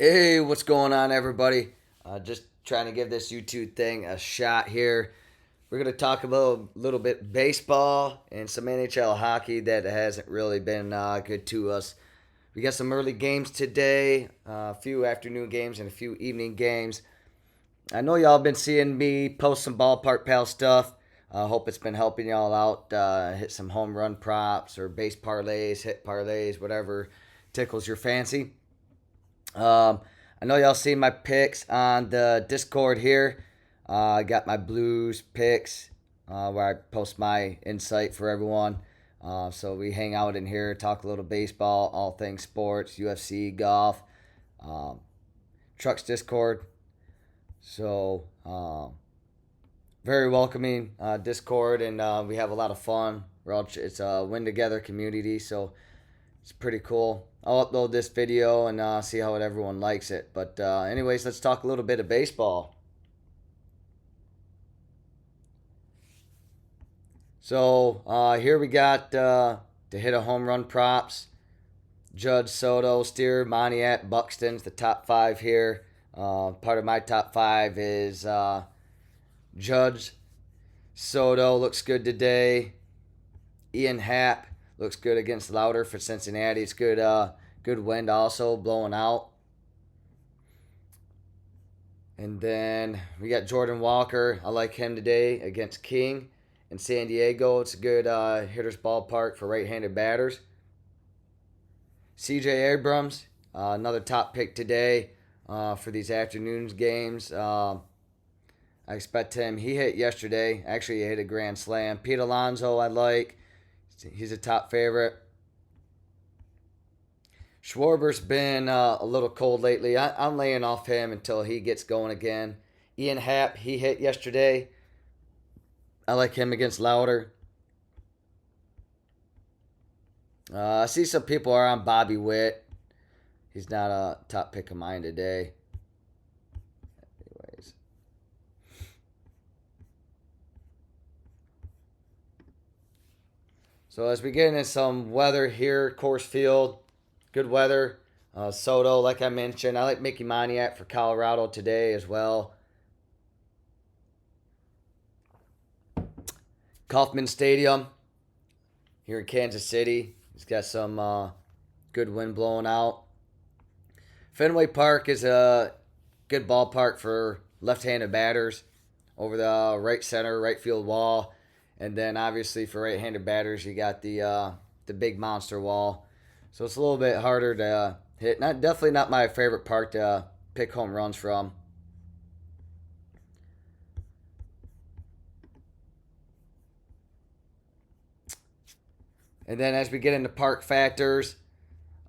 Hey, what's going on, everybody? Just trying to give this YouTube thing a shot here. We're going to talk about a little bit baseball and some NHL hockey that hasn't really been good to us. We got some early games today, a few afternoon games, and a few evening games. I know y'all been seeing me post some ballpark pal stuff. I hope it's been helping y'all out. Hit some home run props or base parlays, hit parlays, whatever tickles your fancy. Um, I know y'all seen my picks on the Discord here. I got my Blues picks where I post my insight for everyone. So we hang out in here, talk a little baseball, all things sports, UFC, golf, um, trucks Discord. So very welcoming Discord, and we have a lot of fun. It's a win together community, so it's pretty cool. I'll upload this video and see how everyone likes it. But anyways, let's talk a little bit of baseball. So here we got to hit a home run props. Judge, Soto, Steer, Moniat, Buxton's the top five here. Part of my top five is Judge. Soto looks good today. Ian Happ looks good against Louder for Cincinnati. It's good wind also blowing out. And then we got Jordan Walker. I like him today against King in San Diego. It's a good hitter's ballpark for right-handed batters. C.J. Abrams, another top pick today for these afternoons games. I expect him. He hit yesterday. Actually, he hit a grand slam. Pete Alonso, I like. He's a top favorite. Schwarber's been a little cold lately. I'm laying off him until he gets going again. Ian Happ, he hit yesterday. I like him against Louder. I see some people are on Bobby Witt. He's not a top pick of mine today. Anyways. So as we get into some weather here, Coors Field, good weather. Soto, like I mentioned, I like Mickey Moniak for Colorado today as well. Kauffman Stadium here in Kansas City. He's got some good wind blowing out. Fenway Park is a good ballpark for left-handed batters over the right center, right field wall. And then obviously for right-handed batters, you got the big monster wall. So it's a little bit harder to hit. Definitely not my favorite park to pick home runs from. And then as we get into park factors,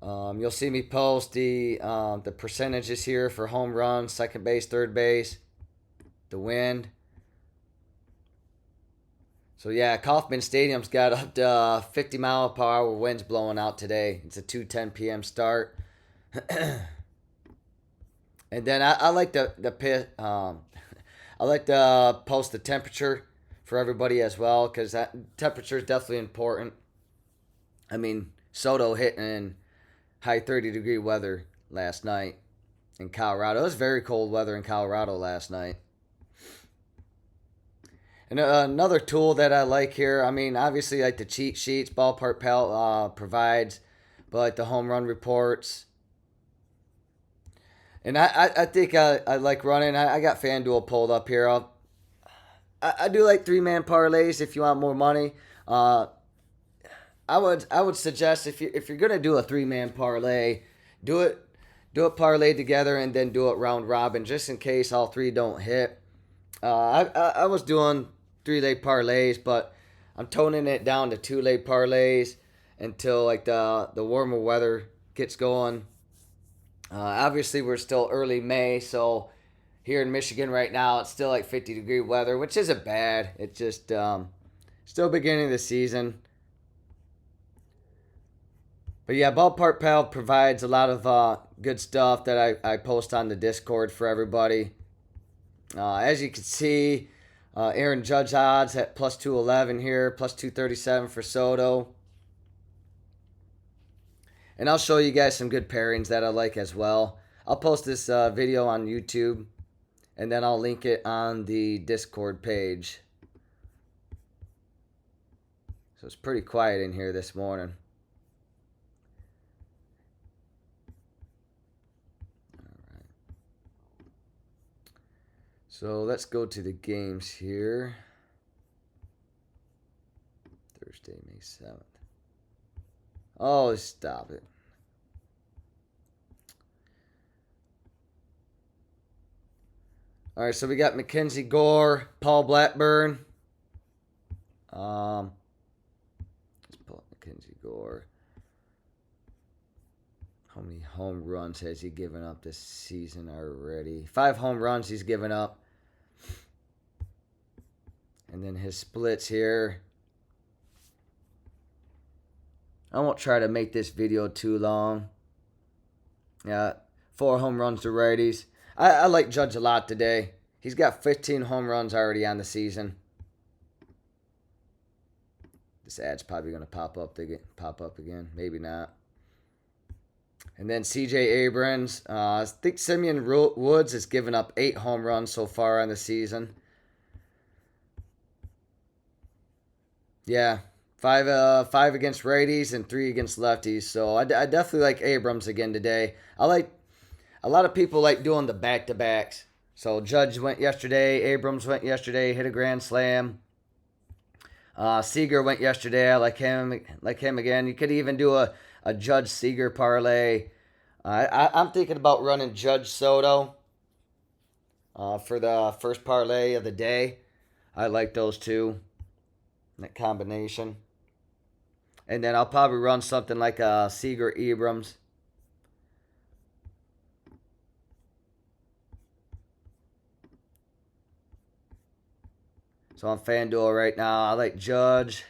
you'll see me post the percentages here for home runs, second base, third base, the wind. So yeah, Kauffman Stadium's got up to 50 mile per hour winds blowing out today. It's a 2:10 p.m. start. And then I like the pit. I like to post the temperature for everybody as well because that temperature is definitely important. I mean, Soto hitting in high 30-degree weather last night in Colorado. It was very cold weather in Colorado last night. And another tool that I like here, I mean, obviously like the cheat sheets Ballpark Pal provides, but like the home run reports. And I think I like running. I got FanDuel pulled up here. I do like three-man parlays if you want more money. I would suggest if you're gonna do a three-man parlay, do it parlay together and then do it round robin just in case all three don't hit. I was doing three-leg parlays, but I'm toning it down to two-leg parlays until like the warmer weather gets going. Obviously, we're still early May, so here in Michigan right now, it's still like 50-degree weather, which isn't bad. It's just still beginning of the season. But yeah, Ballpark Pal provides a lot of good stuff that I post on the Discord for everybody. As you can see, Aaron Judge odds at plus 211 here, plus 237 for Soto. And I'll show you guys some good pairings that I like as well. I'll post this video on YouTube, and then I'll link it on the Discord page. So it's pretty quiet in here this morning. All right. So let's go to the games here. Thursday, May 7th. Oh, stop it. All right, so we got Mackenzie Gore, Paul Blackburn. Let's pull up Mackenzie Gore. How many home runs has he given up this season already? 5 home runs he's given up. And then his splits here. I won't try to make this video too long. Yeah, 4 home runs to righties. I like Judge a lot today. He's got 15 home runs already on the season. This ad's probably going to pop up again. Maybe not. And then C.J. Abrams. I think Simeon Woods has given up 8 home runs so far on the season. Yeah, 5 against righties and 3 against lefties. So I definitely like Abrams again today. A lot of people like doing the back-to-backs. So Judge went yesterday. Abrams went yesterday. Hit a grand slam. Seager went yesterday. I like him again. You could even do a Judge Seager parlay. I'm thinking about running Judge Soto for the first parlay of the day. I like those two. That combination. And then I'll probably run something like a Seager Abrams. So on FanDuel right now, I like Judge.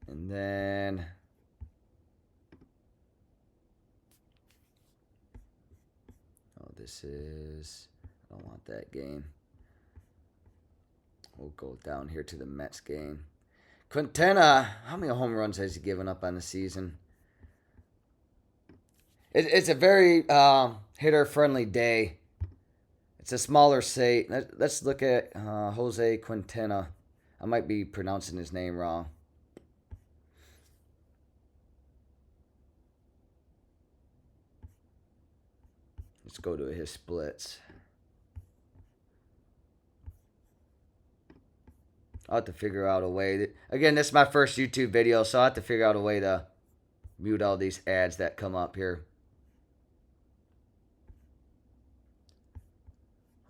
And then I don't want that game. We'll go down here to the Mets game. Quintana, how many home runs has he given up on the season? It's a very hitter-friendly day. It's a smaller slate. Let's look at Jose Quintana. I might be pronouncing his name wrong. Let's go to his splits. I'll have to figure out a way. Again, this is my first YouTube video, so I'll have to figure out a way to mute all these ads that come up here.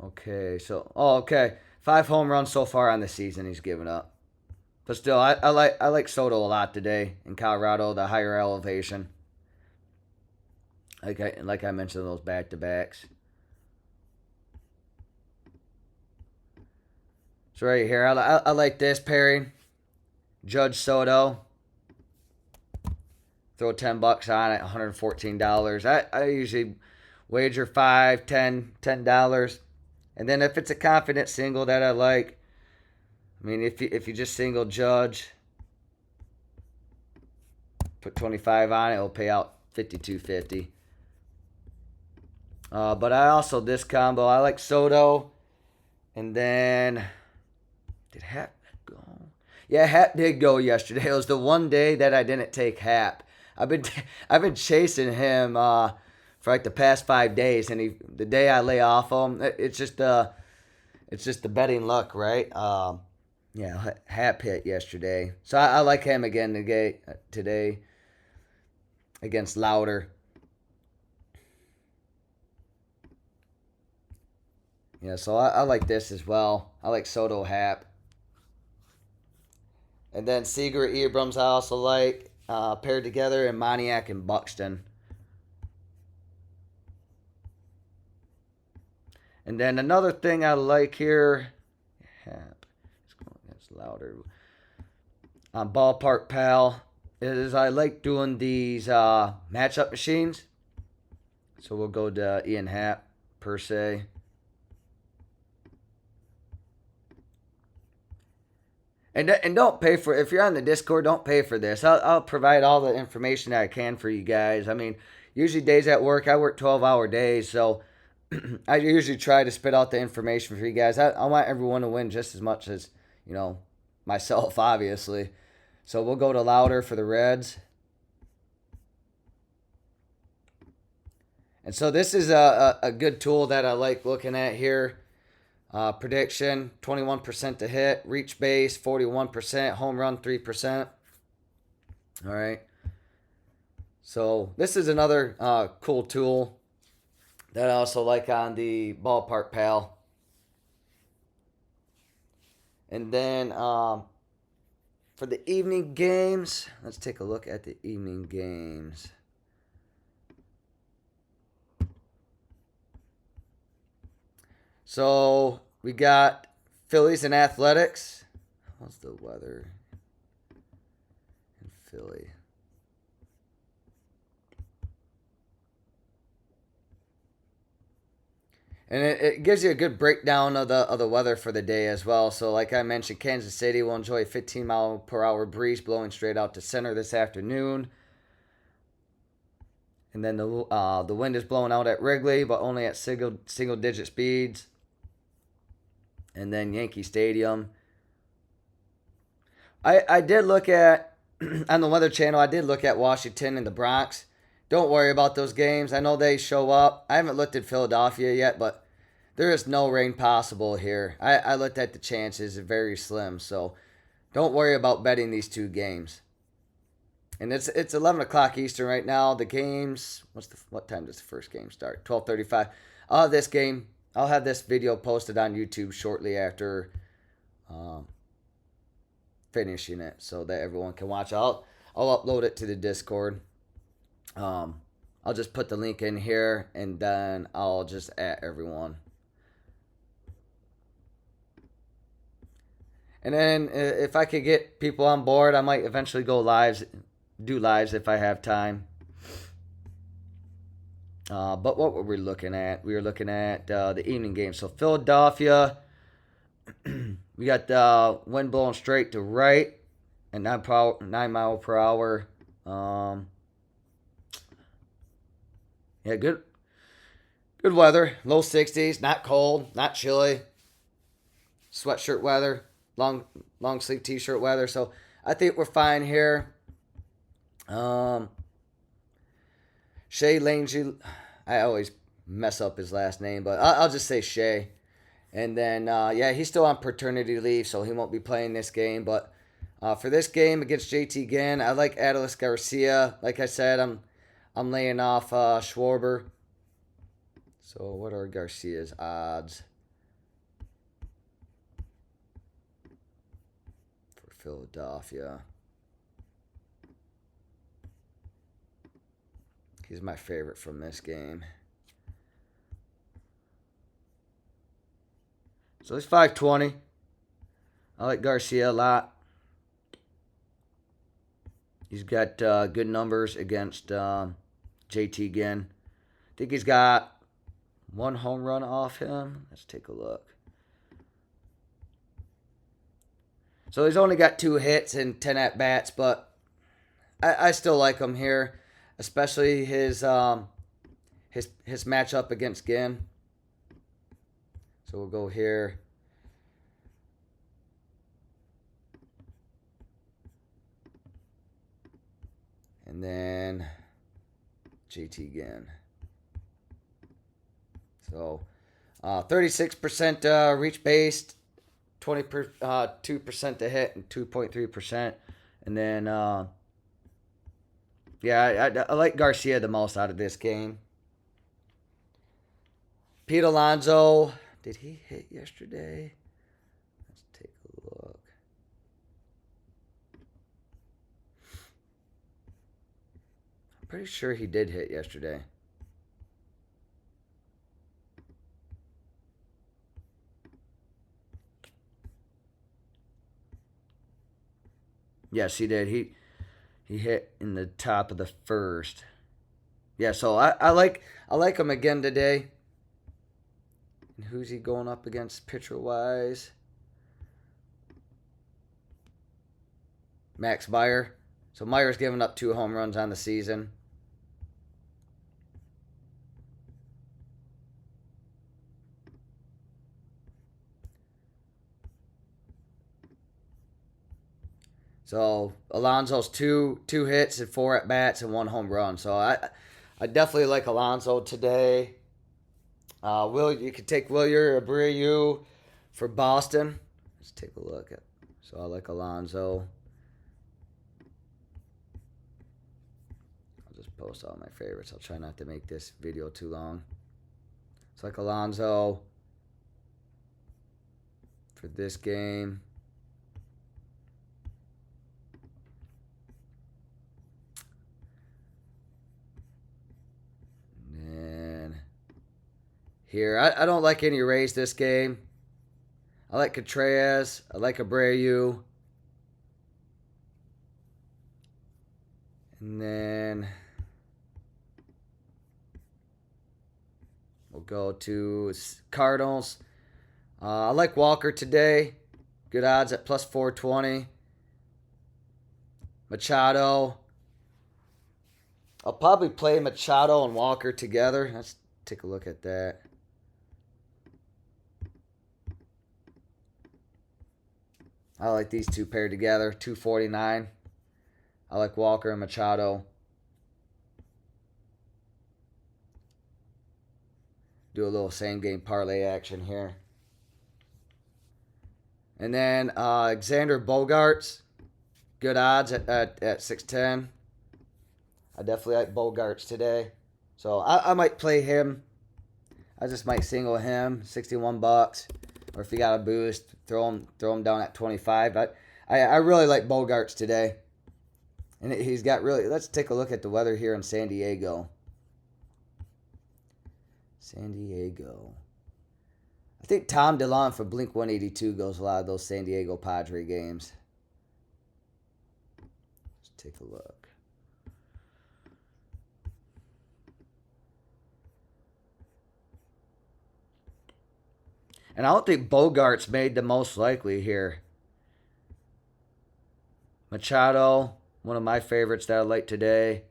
Okay, so okay, 5 home runs so far on the season he's given up. But still, I like Soto a lot today in Colorado, the higher elevation. Like I mentioned, those back-to-backs. So right here, I like this pairing. Judge Soto. Throw $10 on it, $114. I usually wager $5, $10. And then if it's a confident single that I like, I mean, if you just single Judge, put 25 on it, it'll pay out $52.50. But I also, this combo, I like Soto. And then, did Hap go? Yeah, Hap did go yesterday. It was the one day that I didn't take Hap. I've been chasing him for like the past 5 days, and the day I lay off him, it's just the betting luck, right? Yeah, Hap hit yesterday, so I like him again today against Louder. Yeah, so I like this as well. I like Soto Hap. And then Seager Abrams I also like paired together, and Moniak and Buxton. And then another thing I like here, Hap, let's go against Louder. On Ballpark Pal, is I like doing these matchup machines. So we'll go to Ian Happ per se. And don't pay for, if you're on the Discord, don't pay for this. I'll provide all the information that I can for you guys. I mean, usually days at work, I work 12-hour days, so I usually try to spit out the information for you guys. I want everyone to win just as much as, myself, obviously. So we'll go to louder for the Reds. And so this is a good tool that I like looking at here. Prediction, 21% to hit. Reach base, 41%. Home run, 3%. All right. So this is another cool tool that I also like on the Ballpark Pal. And then for the evening games, let's take a look at the evening games. So we got Phillies and Athletics. What's the weather in Philly? And it gives you a good breakdown of the weather for the day as well. So like I mentioned, Kansas City will enjoy a 15-mile-per-hour breeze blowing straight out to center this afternoon. And then the wind is blowing out at Wrigley, but only at single digit speeds. And then Yankee Stadium. I did look at, on the Weather Channel, I did look at Washington and the Bronx. Don't worry about those games. I know they show up. I haven't looked at Philadelphia yet, but there is no rain possible here. I looked at the chances, very slim. So don't worry about betting these two games. And it's 11 o'clock Eastern right now. The games, what time does the first game start? 12:35. I'll have this video posted on YouTube shortly after finishing it, so that everyone can watch. I'll upload it to the Discord. I'll just put the link in here, and then I'll just add everyone. And then if I could get people on board, I might eventually do lives if I have time. But what were we looking at? We were looking at the evening game. So Philadelphia, we got the wind blowing straight to right at 9 mile per hour. Yeah, good weather. Low 60s, not cold, not chilly. Sweatshirt weather, long sleeve t-shirt weather. So I think we're fine here. Shea Lange, I always mess up his last name, but I'll just say Shea. And then, he's still on paternity leave, so he won't be playing this game. But for this game against JT Ginn, I like Adolis Garcia. Like I said, I'm laying off Schwarber. So what are Garcia's odds for Philadelphia? He's my favorite from this game. So he's 520. I like Garcia a lot. He's got good numbers against JT Ginn. I think he's got one home run off him. Let's take a look. So he's only got 2 hits and 10 at-bats, but I still like him here, especially his matchup against Ginn. So we'll go here. And then JT Ginn. So 36% reach based, 2% to hit, and 2.3%. And then, I like Garcia the most out of this game. Pete Alonso, did he hit yesterday? Let's take a look. I'm pretty sure he did hit yesterday. Yes, he did. He hit in the top of the first. Yeah, so I like him again today. And who's he going up against pitcher wise? Max Meyer. So Meyer's given up 2 home runs on the season. So Alonso's two hits and 4 at bats and 1 home run. So I definitely like Alonso today. You could take Wilyer Abreu for Boston. Let's take a look at. So I like Alonso. I'll just post all my favorites. I'll try not to make this video too long. It's like Alonso for this game. Here, I don't like any Rays this game. I like Contreras. I like Abreu. And then we'll go to Cardinals. I like Walker today. Good odds at plus 420. Machado. I'll probably play Machado and Walker together. Let's take a look at that. I like these two paired together. 249. I like Walker and Machado. Do a little same game parlay action here. And then Alexander Bogaerts. Good odds at 610. I definitely like Bogaerts today. So I might play him. I just might single him. $61. Or if you got a boost, throw him down at 25. I really like Bogaerts today. And he's got really... Let's take a look at the weather here in San Diego. San Diego. I think Tom DeLonge for Blink-182 goes a lot of those San Diego Padre games. Let's take a look. And I don't think Bogaerts made the most likely here. Machado, one of my favorites that I like today.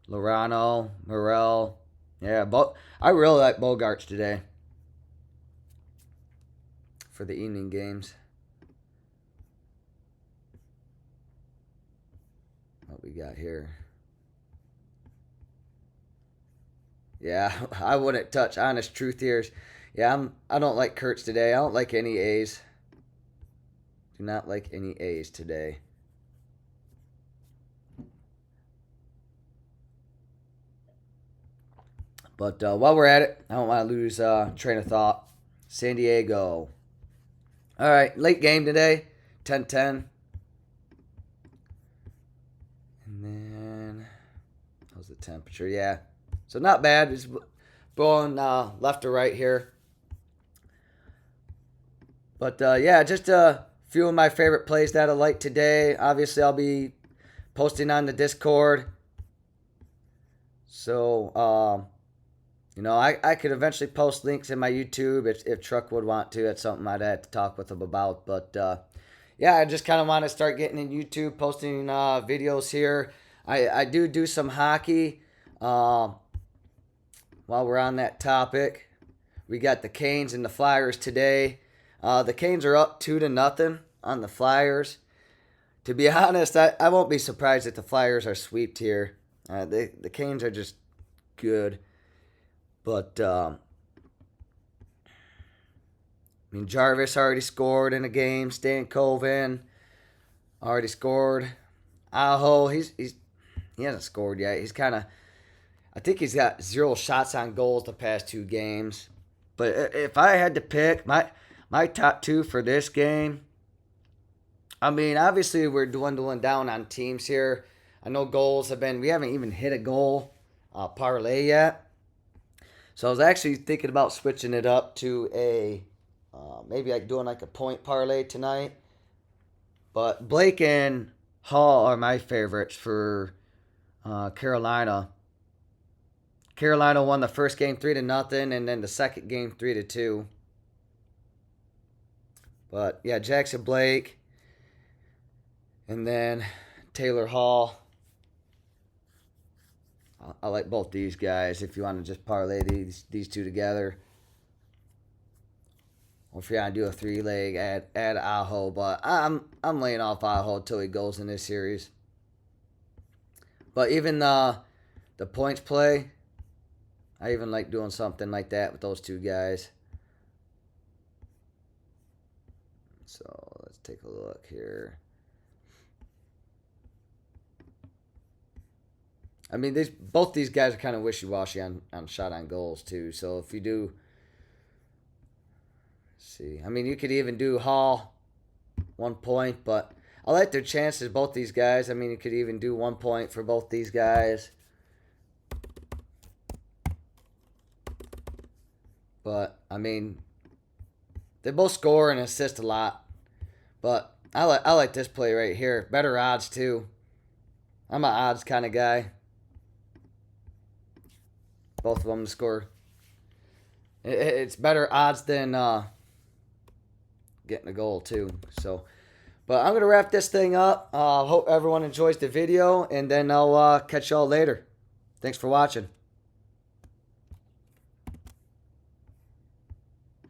Lorano, Morel. Yeah, I really like Bogaerts today. For the evening games. What we got here? Yeah, I wouldn't touch. Honest truth here. Yeah, I don't like Kurtz today. I don't like any A's. Do not like any A's today. But while we're at it, I don't want to lose train of thought. San Diego. All right, late game today. 10-10. And then, how's the temperature? Yeah. So not bad. It's blowing left to right here. But, yeah, just a few of my favorite plays that I like today. Obviously, I'll be posting on the Discord. So, you know, I could eventually post links in my YouTube if Truck would want to. That's something I'd have to talk with him about. But, yeah, I just kind of want to start getting in YouTube, posting videos here. I do some hockey. While we're on that topic, we got the Canes and the Flyers today. The Canes are up 2-0 on the Flyers. To be honest, I won't be surprised if the Flyers are swept here. The Canes are just good. But, I mean, Jarvis already scored in a game. Stankoven already scored. Aho, he hasn't scored yet. He's kind of... I think he's got 0 shots on goals the past 2 games. But if I had to pick my top 2 for this game, I mean, obviously we're dwindling down on teams here. I know goals have been... We haven't even hit a goal parlay yet. So I was actually thinking about switching it up to a... maybe like doing like a point parlay tonight. But Blake and Hall are my favorites for Carolina. Carolina won the first game 3-0, and then the second game 3-2. But yeah, Jackson Blake. And then Taylor Hall. I like both these guys. If you want to just parlay these two together, or if you want to do a 3-leg, add Aho. But I'm laying off Aho until he goes in this series. But even the points play, I even like doing something like that with those two guys. So let's take a look here. I mean, both these guys are kind of wishy-washy on shot on goals too. So if you do, see, I mean, you could even do Hall 1 point, but I like their chances, both these guys. I mean, you could even do 1 point for both these guys. But I mean, they both score and assist a lot. But I like this play right here. Better odds too. I'm an odds kind of guy. Both of them to score. It's better odds than getting a goal too. So, but I'm gonna wrap this thing up. Hope everyone enjoys the video, and then I'll catch y'all later. Thanks for watching.